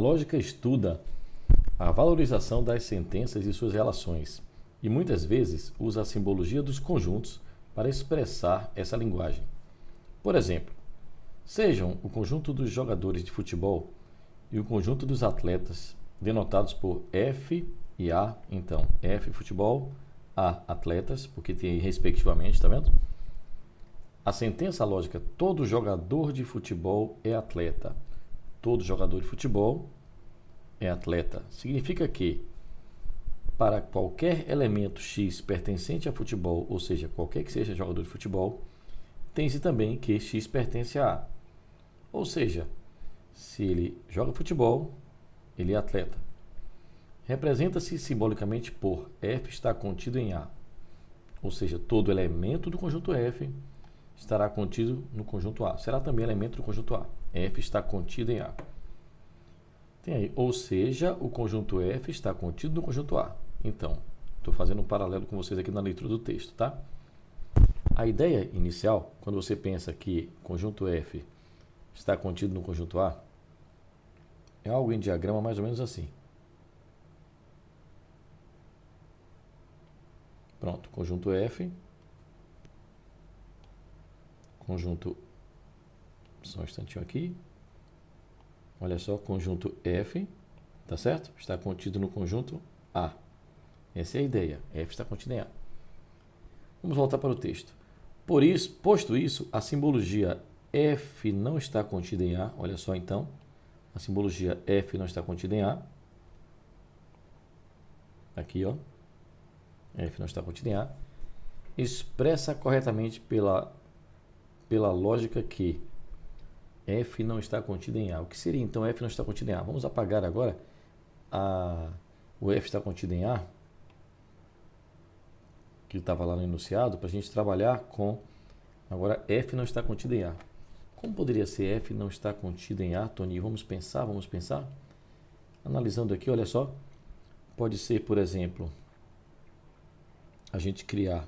lógica estuda a valorização das sentenças e suas relações, e muitas vezes usa a simbologia dos conjuntos para expressar essa linguagem. Por exemplo, sejam o conjunto dos jogadores de futebol e o conjunto dos atletas, denotados por F e A, então, F futebol, A atletas, porque tem respectivamente, tá vendo? A sentença lógica, todo jogador de futebol é atleta. Todo jogador de futebol é atleta. Significa que, para qualquer elemento X pertencente a futebol, ou seja, qualquer que seja jogador de futebol, tem-se também que X pertence a A. Ou seja, se ele joga futebol, ele é atleta. Representa-se simbolicamente por F está contido em A. Ou seja, todo elemento do conjunto F estará contido no conjunto A. Será também elemento do conjunto A. F está contido em A. Tem aí, ou seja, o conjunto F está contido no conjunto A. Então, estou fazendo um paralelo com vocês aqui na leitura do texto, tá? A ideia inicial, quando você pensa que o conjunto F está contido no conjunto A, é algo em diagrama mais ou menos assim. Pronto, conjunto F, conjunto, só um instantinho aqui, olha só, conjunto F, tá certo? Está contido no conjunto A. Essa é a ideia, F está contido em A. Vamos voltar para o texto. Por isso, posto isso, a simbologia F não está contida em A, olha só então, a simbologia F não está contida em A, aqui ó, F não está contida em A, expressa corretamente pela lógica que F não está contida em A. O que seria então F não está contida em A? Vamos apagar agora o F está contido em A, que estava lá no enunciado, para a gente trabalhar com, agora, F não está contido em A. Como poderia ser F não está contido em A, Tony? Vamos pensar. Analisando aqui, olha só, pode ser, por exemplo, a gente criar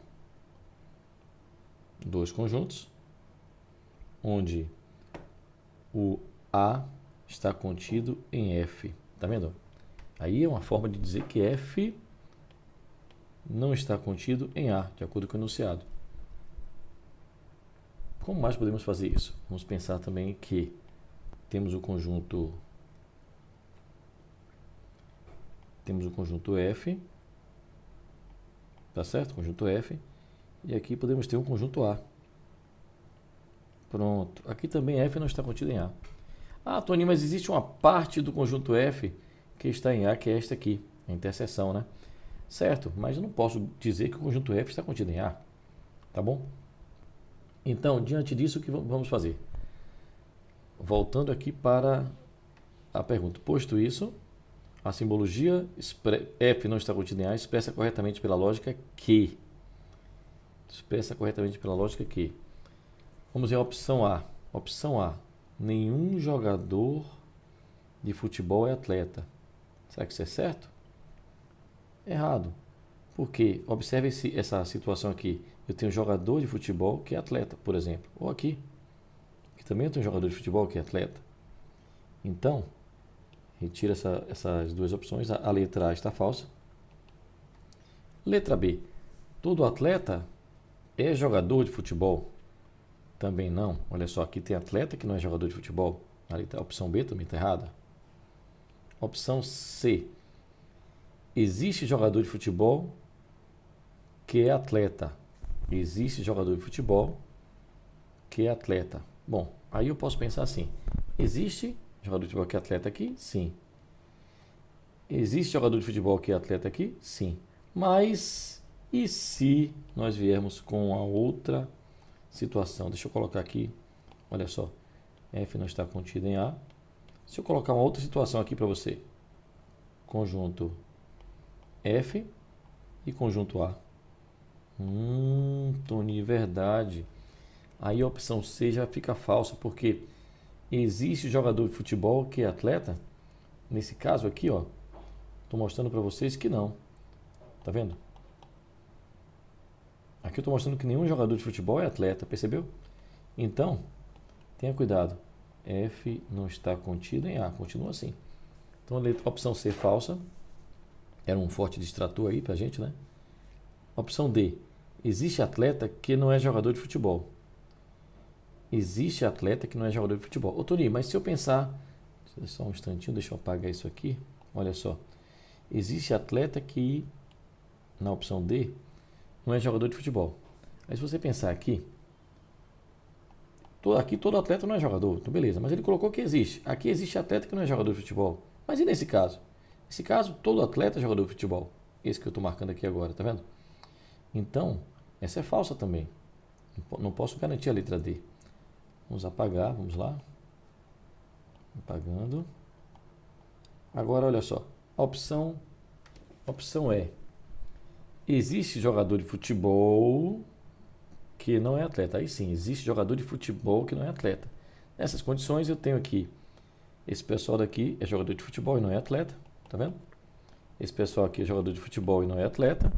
dois conjuntos, onde o A está contido em F. Tá vendo? Aí é uma forma de dizer que F não está contido em A, de acordo com o enunciado. Como mais podemos fazer isso? Vamos pensar também que temos o conjunto F, tá certo? Conjunto F, e aqui podemos ter um conjunto A. Pronto, aqui também F não está contido em A. Ah, Tony, mas existe uma parte do conjunto F que está em A, que é esta aqui, a interseção, né? Certo, mas eu não posso dizer que o conjunto F está contido em A, tá bom? Então, diante disso, o que vamos fazer? Voltando aqui para a pergunta. Posto isso, a simbologia F não está contida em A expressa corretamente pela lógica que. Vamos ver a opção A. Opção A. Nenhum jogador de futebol é atleta. Será que isso é certo? Errado. Porque, observe essa situação aqui. Eu tenho um jogador de futebol que é atleta, por exemplo. Ou aqui, que também eu tenho um jogador de futebol que é atleta. Então, retira essas duas opções. A letra A está falsa. Letra B. Todo atleta é jogador de futebol? Também não. Olha só, aqui tem atleta que não é jogador de futebol. A opção B também está errada. Opção C. Existe jogador de futebol que é atleta. Existe jogador de futebol que é atleta. Bom, aí eu posso pensar assim. Existe jogador de futebol que é atleta aqui? Sim. Existe jogador de futebol que é atleta aqui? Sim. Mas, e se nós viermos com a outra situação? Deixa eu colocar aqui, olha só. F não está contido em A. Se eu colocar uma outra situação aqui para você. Conjunto F e conjunto A. Tony, verdade. Aí a opção C já fica falsa, porque existe jogador de futebol que é atleta? Nesse caso aqui, ó, estou mostrando para vocês que não. Tá vendo? Aqui eu estou mostrando que nenhum jogador de futebol é atleta, percebeu? Então, tenha cuidado. F não está contido em A, continua assim. Então, a opção C, falsa. Era um forte distrator aí pra gente, né? Opção D. Existe atleta que não é jogador de futebol. Existe atleta que não é jogador de futebol. Ô, Tony, mas se eu pensar... Só um instantinho, deixa eu apagar isso aqui. Olha só. Existe atleta que, na opção D, não é jogador de futebol. Aí se você pensar aqui todo atleta não é jogador, então beleza, mas ele colocou que existe. Aqui existe atleta que não é jogador de futebol. Mas e nesse caso? Nesse caso, todo atleta é jogador de futebol. Esse que eu estou marcando aqui agora, tá vendo? Então, essa é falsa também. Não posso garantir a letra D. Vamos apagar, vamos lá. Apagando. Agora, olha só. A opção E. Existe jogador de futebol que não é atleta. Aí sim, existe jogador de futebol que não é atleta. Nessas condições eu tenho aqui, esse pessoal daqui é jogador de futebol e não é atleta, tá vendo? Esse pessoal aqui é jogador de futebol e não é atleta.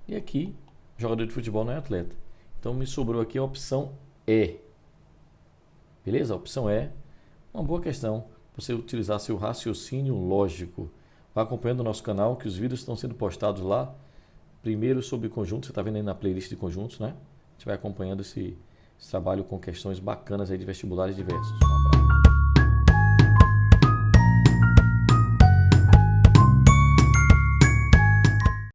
E aqui, jogador de futebol não é atleta. Então me sobrou aqui a opção E. Beleza? A opção E. Uma boa questão para você utilizar seu raciocínio lógico. Vá acompanhando o nosso canal, que os vídeos estão sendo postados lá. Primeiro sobre conjuntos, você está vendo aí na playlist de conjuntos, né? A gente vai acompanhando esse trabalho com questões bacanas aí de vestibulares diversos.